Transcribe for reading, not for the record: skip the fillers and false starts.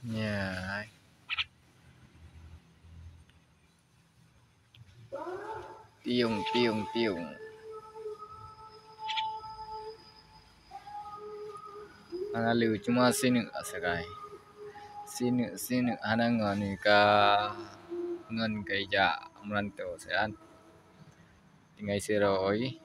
Yeah. Tiung tiung tiung. Analu cuma sini asakai. Sini anang ni ka ngan kaya merantau sean. Tinggal seroi.